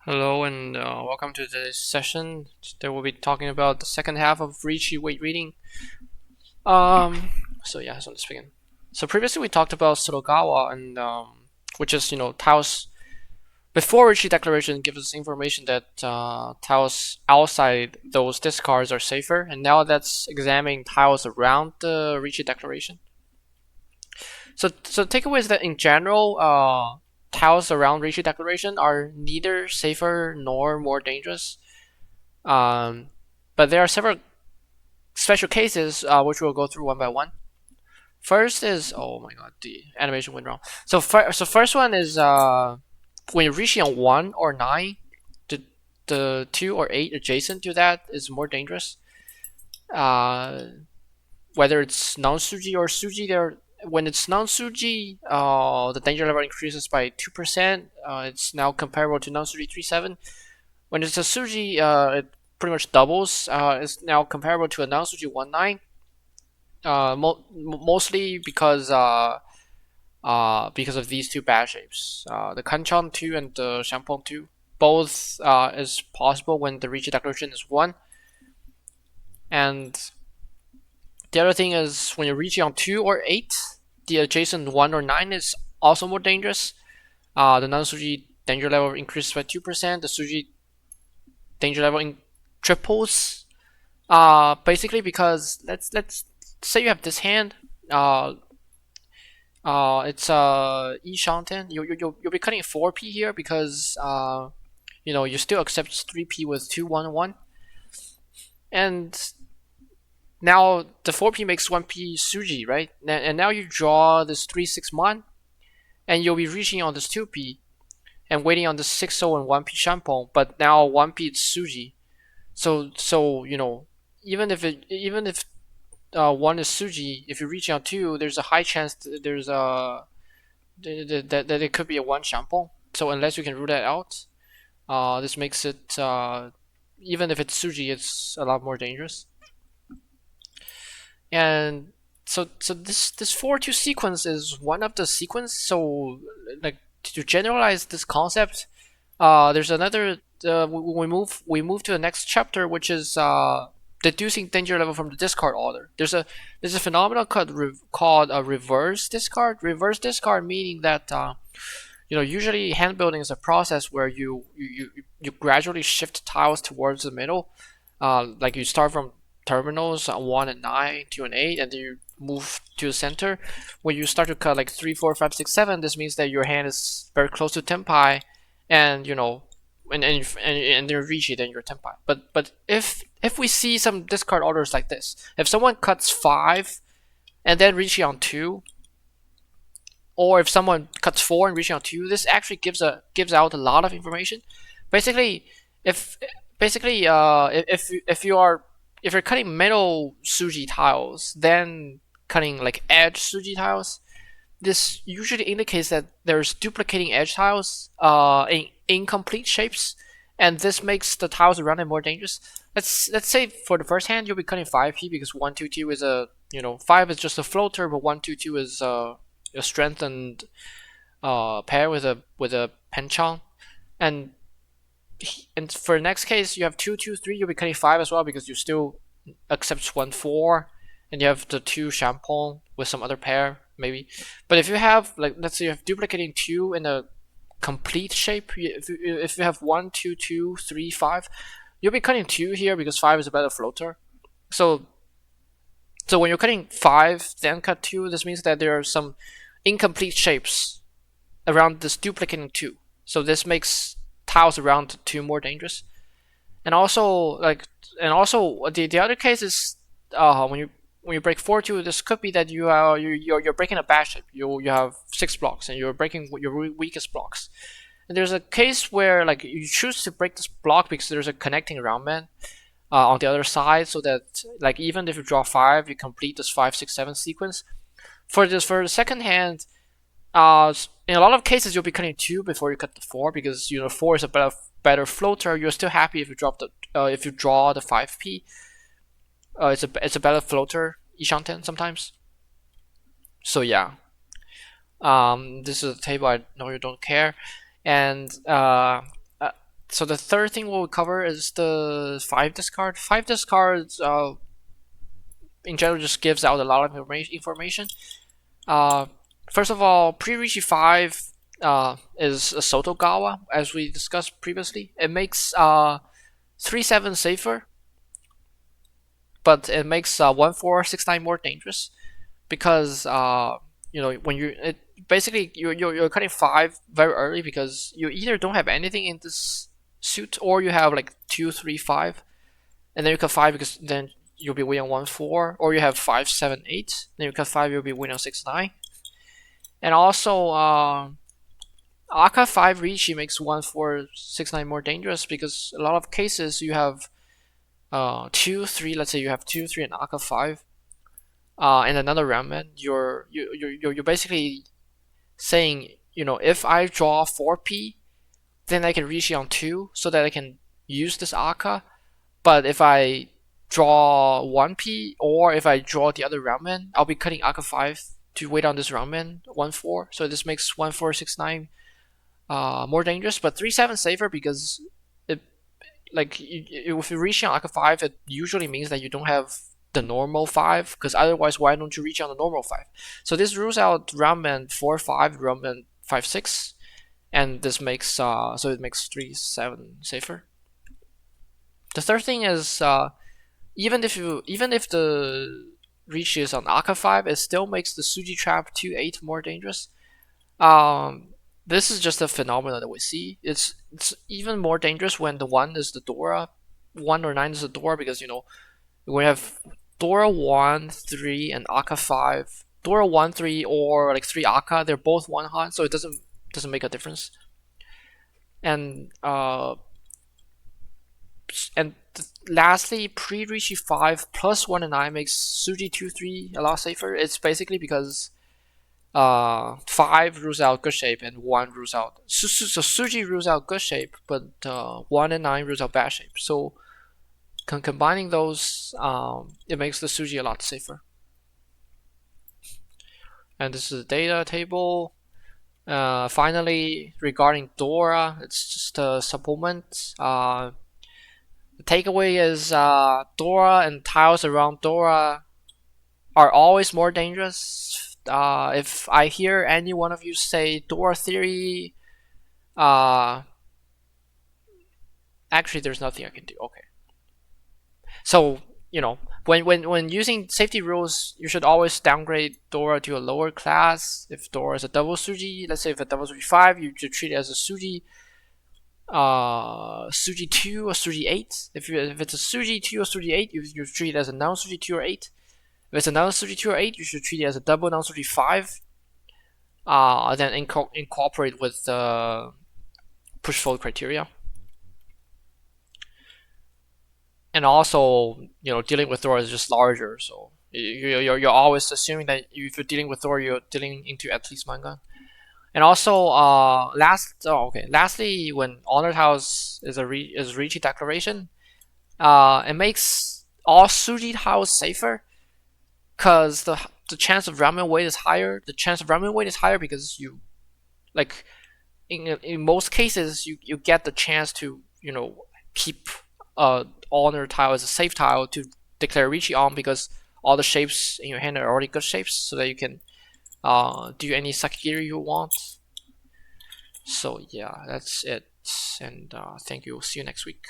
Hello and welcome to this session. Today we'll be talking about the second half of Riichi weight reading. So let's begin. So previously we talked about Sorogawa and which is Tao's before Riichi declaration gives us information that Tao's outside those discards are safer, and now that's examining Tao's around the Riichi declaration. So takeaway is that in general, tiles around Riichi Declaration are neither safer nor more dangerous. But there are several special cases which we'll go through one by one. First is oh my god, the animation went wrong. So first one is when you're reaching on 1 or 9, the 2 or 8 adjacent to that is more dangerous. Whether it's non-Suji or Suji, when it's non-Suji, the danger level increases by 2%. It's now comparable to non-Suji 3.7. When it's a Suji, it pretty much doubles. It's now comparable to a non-Suji 1.9. Mostly because of these two bad shapes. The Kanchon 2 and the Shampong 2. Both is possible when the Riichi declaration is 1. And the other thing is when you're reaching on 2 or 8, the adjacent 1 or 9 is also more dangerous. The non-Suji danger level increases by 2%. The Suji danger level triples. Basically because let's say you have this hand. It's E Shoten. You'll be cutting 4p here because you still accept 3p with 2-1-1. And now the 4p makes 1p Suji, right? And now you draw this 3-6-1, and you'll be reaching on this 2p and waiting on the 6-0 and 1p Shampong, but now 1p is Suji. So even if 1 is Suji, if you're reaching on 2, there's a high chance that it could be a 1 Shampong. So unless you can rule that out, this makes it even if it's Suji, it's a lot more dangerous. And so this 4-2 sequence is one of the sequence. So like to generalize this concept, there's another. We move to the next chapter, which is deducing danger level from the discard order. There's a phenomenon called a reverse discard. Reverse discard meaning that usually hand building is a process where you gradually shift tiles towards the middle. Like you start from terminals 1 and 9, 2 and 8, and then you move to the center. When you start to cut like 3, 4, 5, 6, 7, this means that your hand is very close to tenpai, and and then reach it, then you're tenpai. But if we see some discard orders like this, if someone cuts 5 and then reaching on 2, or if someone cuts 4 and reaching on 2, this actually gives out a lot of information. Basically, if you're cutting middle Suji tiles, then cutting like edge Suji tiles, this usually indicates that there's duplicating edge tiles in incomplete shapes, and this makes the tiles around it more dangerous. Let's say for the first hand you'll be cutting 5p because 1-2-2 is a 5 is just a floater, but 1-2-2 is a strengthened pair with a penchant, and for the next case, you have 2-2-3. You'll be cutting 5 as well because you still accept 1-4, and you have the 2 Shampong with some other pair maybe. But if you have let's say you have duplicating 2 in a complete shape, if you have 1-2-2-3-5, you'll be cutting 2 here because 5 is a better floater. So when you're cutting 5, then cut 2, this means that there are some incomplete shapes around this duplicating 2. So this makes tiles around 2 more dangerous. And also the other case is when you break 4-2, this could be that you're breaking a bad shape. You have 6 blocks and you're breaking your weakest blocks. And there's a case where you choose to break this block because there's a connecting round man on the other side, so that even if you draw 5, you complete this 5, 6, 7 sequence. For the second hand, in a lot of cases you'll be cutting 2 before you cut the 4 because 4 is a better floater. You're still happy if you draw the 5p. It's a better floater Ishanten sometimes. So yeah, this is a table. I know you don't care, and So the third thing we'll cover is the 5 discard. 5 discards in general just gives out a lot of information. First of all, pre-Riichi 5 is a Sotogawa, as we discussed previously. It makes 3/7 safer, but it makes 1/4, 6/9 more dangerous because when you're cutting 5 very early because you either don't have anything in this suit or you have like 2, 3, 5, and then you cut 5 because then you'll be winning on 1/4, or you have 5, 7, 8, then you cut 5, you'll be winning on 6, 9. And also Aka 5 Riichi makes 1/4, 6, 9 more dangerous because a lot of cases you have 2, 3, let's say you have 2, 3 and Aka 5 and another ramen. You're basically saying, if I draw 4p, then I can Riichi on 2 so that I can use this Aka. But if I draw 1p or if I draw the other ramen, I'll be cutting Aka 5 to wait on this ramen 1/4. So this makes 1/4, 6, 9 more dangerous, but 3/7 safer because if you Riichi on Aka 5, it usually means that you don't have the normal 5, because otherwise why don't you Riichi on the normal 5? So this rules out ramen 4/5, ramen 5/6, and this makes so it makes 3/7 safer. The third thing is even if the Riichi is on Aka 5, it still makes the Suji trap 2/8 more dangerous. This is just a phenomenon that we see. It's even more dangerous when the 1 is the Dora, 1 or 9 is the Dora, because we have Dora 1, 3, and Aka 5. Dora 1, 3, or like 3 Aka, they're both 1 hot, so it doesn't make a difference. And lastly, pre-Riichi 5 plus 1 and 9 makes Suji 2/3 a lot safer. It's basically because 5 rules out good shape and 1 rules out. So Suji rules out good shape, but 1 and 9 rules out bad shape. So combining those, it makes the Suji a lot safer. And this is the data table. Finally, regarding Dora, it's just a supplement. The takeaway is Dora and tiles around Dora are always more dangerous. If I hear any one of you say Dora theory, actually there's nothing I can do. Okay. So, when using safety rules, you should always downgrade Dora to a lower class. If Dora is a double Suji, let's say if a double Suji 5, you should treat it as a Suji 2 or Suji 8. If it's a Suji 2 or Suji 8, you treat it as a non-Suji 2 or 8. If it's a non-Suji 2 or 8, you should treat it as a double non-Suji 5. Then incorporate with the push-fold criteria. And also, dealing with Dora is just larger, so you're always assuming that if you're dealing with Dora, you're dealing into at least manga. And also, lastly, when Honored House is Riichi declaration, it makes all Suji tiles safer, because the chance of ramen weight is higher. The chance of ramen weight is higher because in most cases you get the chance to keep honor tile as a safe tile to declare Riichi on, because all the shapes in your hand are already good shapes, so that you can do any sakigiri you want. So yeah, that's it, and thank you. See you next week.